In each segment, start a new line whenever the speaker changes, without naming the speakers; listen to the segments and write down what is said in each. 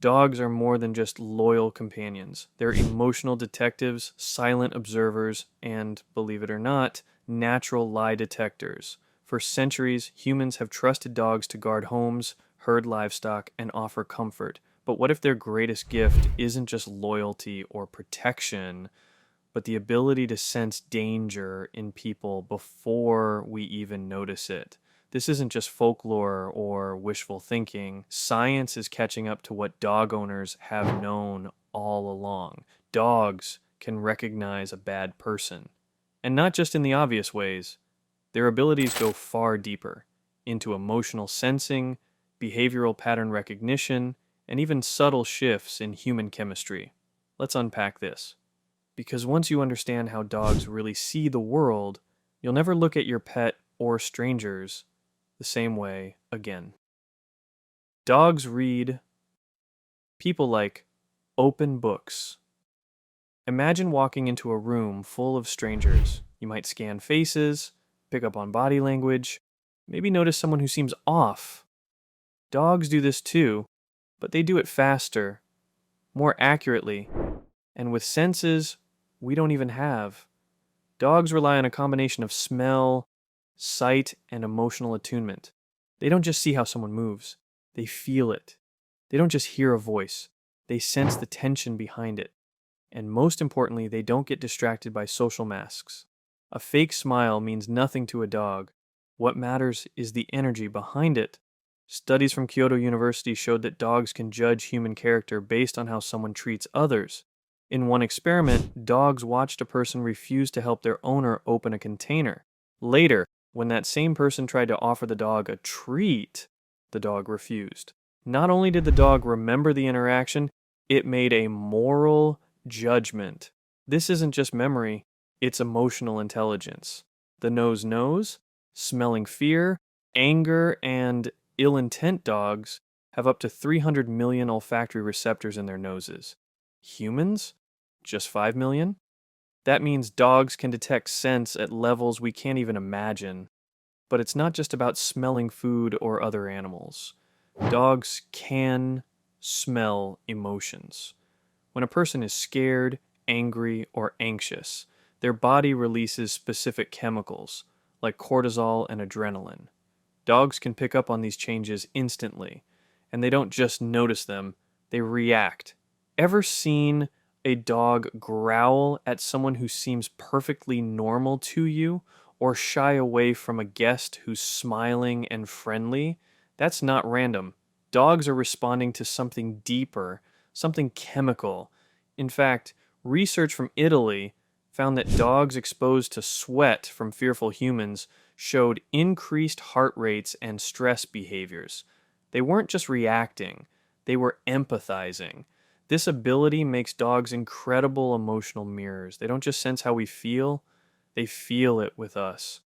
Dogs are more than just loyal companions. They're emotional detectives, silent observers, and, believe it or not, natural lie detectors. For centuries, humans have trusted dogs to guard homes, herd livestock, and offer comfort. But what if their greatest gift isn't just loyalty or protection, but the ability to sense danger in people before we even notice it? This isn't just folklore or wishful thinking. Science is catching up to what dog owners have known all along. Dogs can recognize a bad person. And not just in the obvious ways. Their abilities go far deeper, into emotional sensing, behavioral pattern recognition, and even subtle shifts in human chemistry. Let's unpack this. Because once you understand how dogs really see the world, you'll never look at your pet or strangers the same way again. Dogs read people like open books. Imagine walking into a room full of strangers. You might scan faces, pick up on body language, maybe notice someone who seems off. Dogs do this too, but they do it faster, more accurately, and with senses we don't even have. Dogs rely on a combination of smell, sight, and emotional attunement. They don't just see how someone moves, they feel it. They don't just hear a voice, they sense the tension behind it. And most importantly, they don't get distracted by social masks. A fake smile means nothing to a dog. What matters is the energy behind it. Studies from Kyoto University showed that dogs can judge human character based on how someone treats others. In one experiment, dogs watched a person refuse to help their owner open a container. Later, when that same person tried to offer the dog a treat, the dog refused. Not only did the dog remember the interaction, it made a moral judgment. This isn't just memory, it's emotional intelligence. The nose knows, smelling fear, anger, and ill intent dogs have up to 300 million olfactory receptors in their noses. Humans? Just 5 million? That means dogs can detect scents at levels we can't even imagine. But it's not just about smelling food or other animals. Dogs can smell emotions. When a person is scared, angry, or anxious, their body releases specific chemicals, like cortisol and adrenaline. Dogs can pick up on these changes instantly, and they don't just notice them, they react. Ever seen a dog growl at someone who seems perfectly normal to you, or shy away from a guest who's smiling and friendly? That's not random. Dogs are responding to something deeper, something chemical. In fact, research from Italy found that dogs exposed to sweat from fearful humans showed increased heart rates and stress behaviors. They weren't just reacting, they were empathizing. This ability makes dogs incredible emotional mirrors. They don't just sense how we feel, they feel it with us.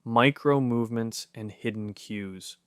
Micro movements and hidden cues.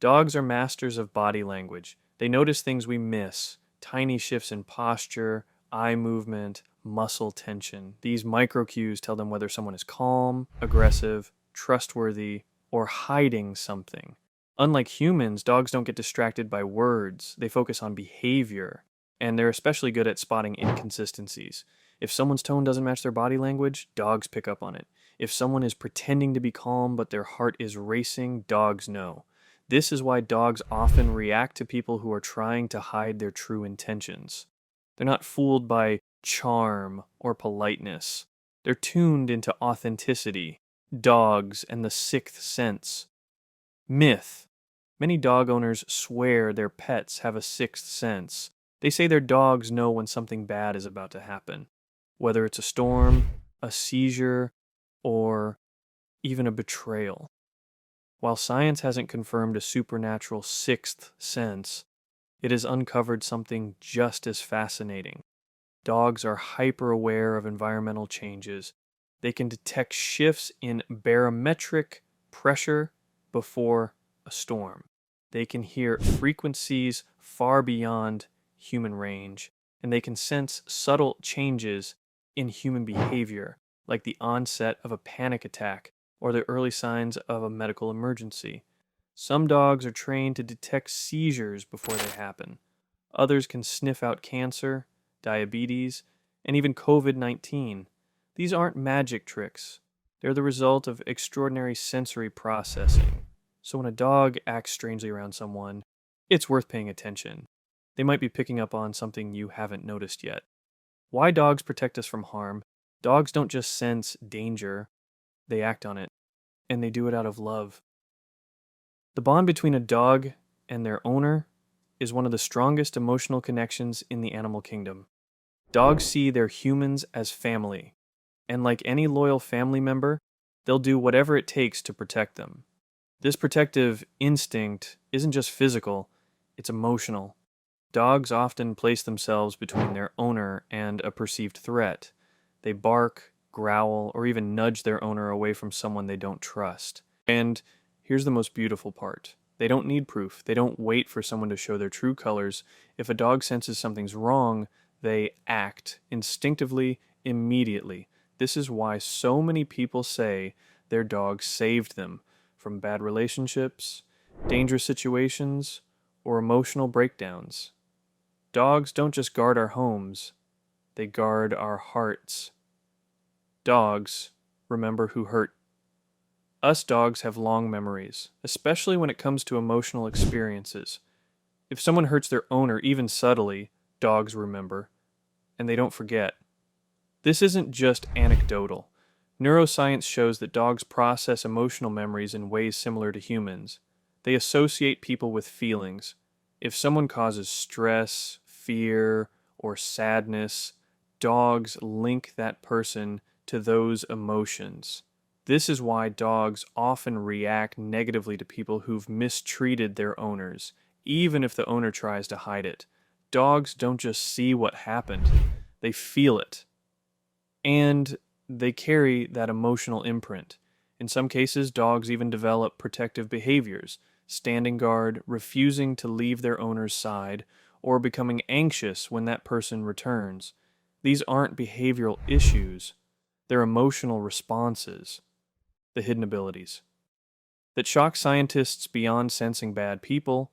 Dogs are masters of body language. They notice things we miss, tiny shifts in posture, eye movement, muscle tension. These micro cues tell them whether someone is calm, aggressive, trustworthy, or hiding something. Unlike humans, dogs don't get distracted by words. They focus on behavior, and they're especially good at spotting inconsistencies. If someone's tone doesn't match their body language, dogs pick up on it. If someone is pretending to be calm but their heart is racing, dogs know. This is why dogs often react to people who are trying to hide their true intentions. They're not fooled by charm or politeness. They're tuned into authenticity, dogs, and the sixth sense. Myth. Many dog owners swear their pets have a sixth sense. They say their dogs know when something bad is about to happen, whether it's a storm, a seizure, or even a betrayal. While science hasn't confirmed a supernatural sixth sense, it has uncovered something just as fascinating. Dogs are hyper aware of environmental changes. They can detect shifts in barometric pressure before a storm. They can hear frequencies far beyond human range, and they can sense subtle changes in human behavior, like the onset of a panic attack or the early signs of a medical emergency. Some dogs are trained to detect seizures before they happen. Others can sniff out cancer, diabetes, and even COVID-19. These aren't magic tricks. They're the result of extraordinary sensory processing. So when a dog acts strangely around someone, it's worth paying attention. They might be picking up on something you haven't noticed yet. Why dogs protect us from harm? Dogs don't just sense danger, they act on it, and they do it out of love. The bond between a dog and their owner is one of the strongest emotional connections in the animal kingdom. Dogs see their humans as family, and like any loyal family member, they'll do whatever it takes to protect them. This protective instinct isn't just physical, it's emotional. Dogs often place themselves between their owner and a perceived threat. They bark, growl, or even nudge their owner away from someone they don't trust. And here's the most beautiful part. They don't need proof. They don't wait for someone to show their true colors. If a dog senses something's wrong, they act instinctively, immediately. This is why so many people say their dog saved them from bad relationships, dangerous situations, or emotional breakdowns. Dogs don't just guard our homes, they guard our hearts. Dogs remember who hurt. Us dogs have long memories, especially when it comes to emotional experiences. If someone hurts their owner, even subtly, dogs remember, and they don't forget. This isn't just anecdotal. Neuroscience shows that dogs process emotional memories in ways similar to humans. They associate people with feelings. If someone causes stress, fear, or sadness, dogs link that person to those emotions. This is why dogs often react negatively to people who've mistreated their owners, even if the owner tries to hide it. Dogs don't just see what happened, they feel it. And they carry that emotional imprint. In some cases, dogs even develop protective behaviors, standing guard, refusing to leave their owner's side, or becoming anxious when that person returns. These aren't behavioral issues, they're emotional responses. The hidden abilities that shock scientists beyond sensing bad people.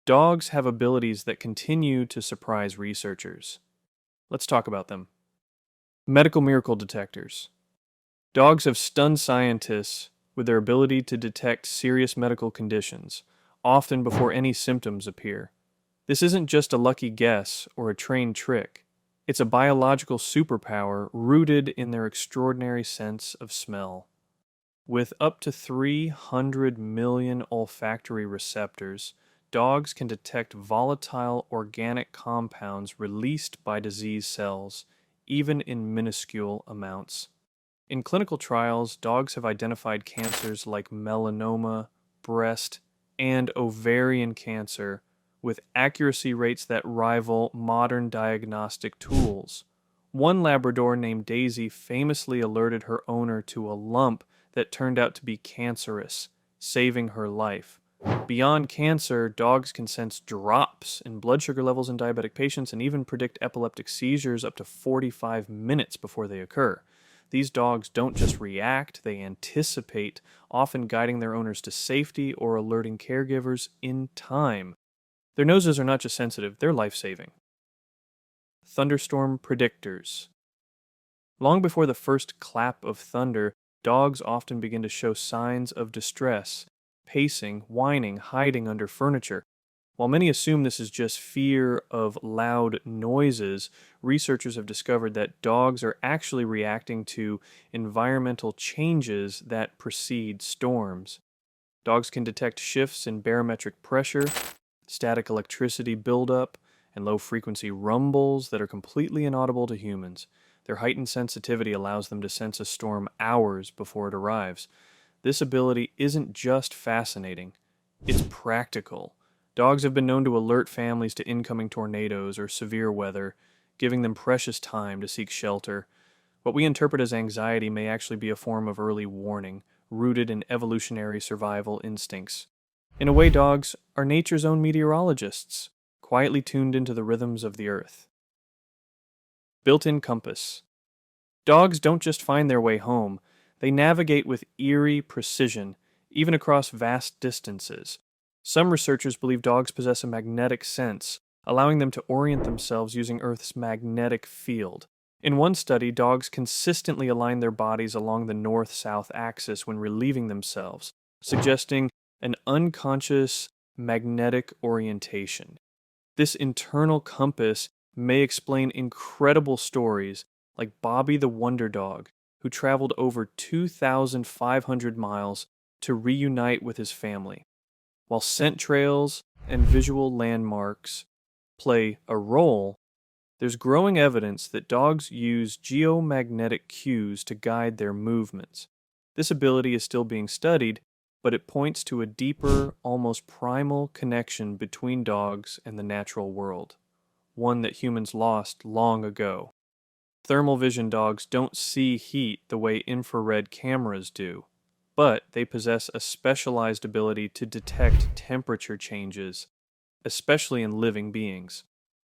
Dogs have abilities that continue to surprise researchers. Let's talk about them. Medical miracle detectors. Dogs have stunned scientists with their ability to detect serious medical conditions, often before any symptoms appear. This isn't just a lucky guess or a trained trick. It's a biological superpower rooted in their extraordinary sense of smell. With up to 300 million olfactory receptors, dogs can detect volatile organic compounds released by disease cells, even in minuscule amounts. In clinical trials, dogs have identified cancers like melanoma, breast, and ovarian cancer with accuracy rates that rival modern diagnostic tools. One Labrador named Daisy famously alerted her owner to a lump that turned out to be cancerous, saving her life. Beyond cancer, dogs can sense drops in blood sugar levels in diabetic patients and even predict epileptic seizures up to 45 minutes before they occur. These dogs don't just react, they anticipate, often guiding their owners to safety or alerting caregivers in time. Their noses are not just sensitive, they're life-saving. Thunderstorm predictors. Long before the first clap of thunder, dogs often begin to show signs of distress, pacing, whining, hiding under furniture. While many assume this is just fear of loud noises, researchers have discovered that dogs are actually reacting to environmental changes that precede storms. Dogs can detect shifts in barometric pressure, static electricity buildup, and low-frequency rumbles that are completely inaudible to humans. Their heightened sensitivity allows them to sense a storm hours before it arrives. This ability isn't just fascinating, it's practical. Dogs have been known to alert families to incoming tornadoes or severe weather, giving them precious time to seek shelter. What we interpret as anxiety may actually be a form of early warning, rooted in evolutionary survival instincts. In a way, dogs are nature's own meteorologists, quietly tuned into the rhythms of the earth. Built-in compass. Dogs don't just find their way home, they navigate with eerie precision, even across vast distances. Some researchers believe dogs possess a magnetic sense, allowing them to orient themselves using Earth's magnetic field. In one study, dogs consistently align their bodies along the north-south axis when relieving themselves, suggesting an unconscious magnetic orientation. This internal compass may explain incredible stories like Bobby the Wonder Dog, who traveled over 2,500 miles to reunite with his family. While scent trails and visual landmarks play a role, there's growing evidence that dogs use geomagnetic cues to guide their movements. This ability is still being studied, but it points to a deeper, almost primal connection between dogs and the natural world, one that humans lost long ago. Thermal vision dogs don't see heat the way infrared cameras do, but they possess a specialized ability to detect temperature changes, especially in living beings.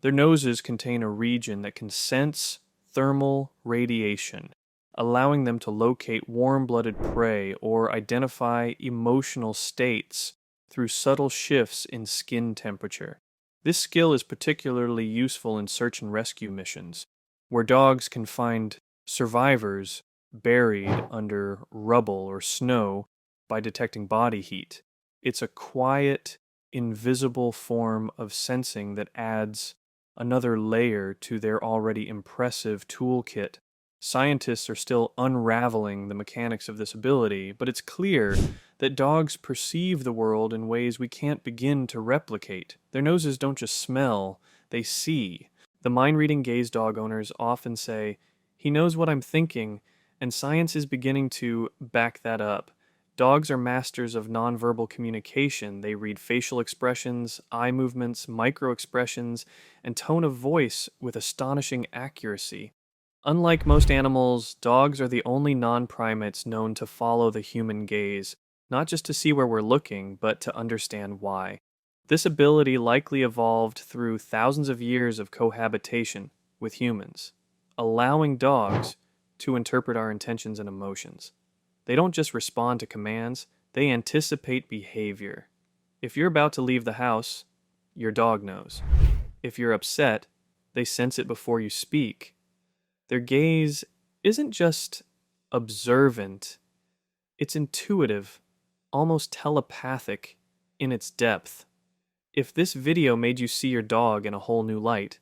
Their noses contain a region that can sense thermal radiation, allowing them to locate warm-blooded prey or identify emotional states through subtle shifts in skin temperature. This skill is particularly useful in search and rescue missions, where dogs can find survivors buried under rubble or snow by detecting body heat. It's a quiet, invisible form of sensing that adds another layer to their already impressive toolkit. Scientists are still unraveling the mechanics of this ability, but it's clear that dogs perceive the world in ways we can't begin to replicate. Their noses don't just smell, they see. The mind-reading gaze dog owners often say, "He knows what I'm thinking," and science is beginning to back that up. Dogs are masters of nonverbal communication. They read facial expressions, eye movements, micro-expressions, and tone of voice with astonishing accuracy. Unlike most animals, dogs are the only non-primates known to follow the human gaze, not just to see where we're looking, but to understand why. This ability likely evolved through thousands of years of cohabitation with humans, allowing dogs to interpret our intentions and emotions. They don't just respond to commands, they anticipate behavior. If you're about to leave the house, your dog knows. If you're upset, they sense it before you speak. Their gaze isn't just observant, it's intuitive, almost telepathic in its depth. If this video made you see your dog in a whole new light,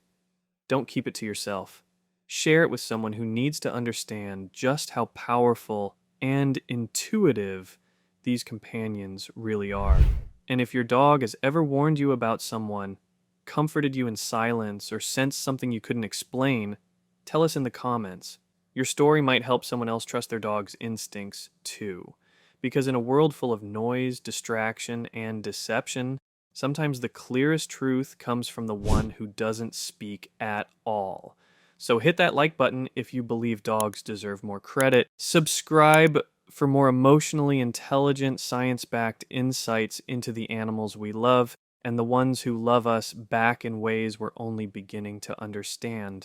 don't keep it to yourself. Share it with someone who needs to understand just how powerful and intuitive these companions really are. And if your dog has ever warned you about someone, comforted you in silence, or sensed something you couldn't explain, tell us in the comments. Your story might help someone else trust their dog's instincts too. Because in a world full of noise, distraction, and deception, sometimes the clearest truth comes from the one who doesn't speak at all. So hit that like button if you believe dogs deserve more credit. Subscribe for more emotionally intelligent, science-backed insights into the animals we love and the ones who love us back in ways we're only beginning to understand.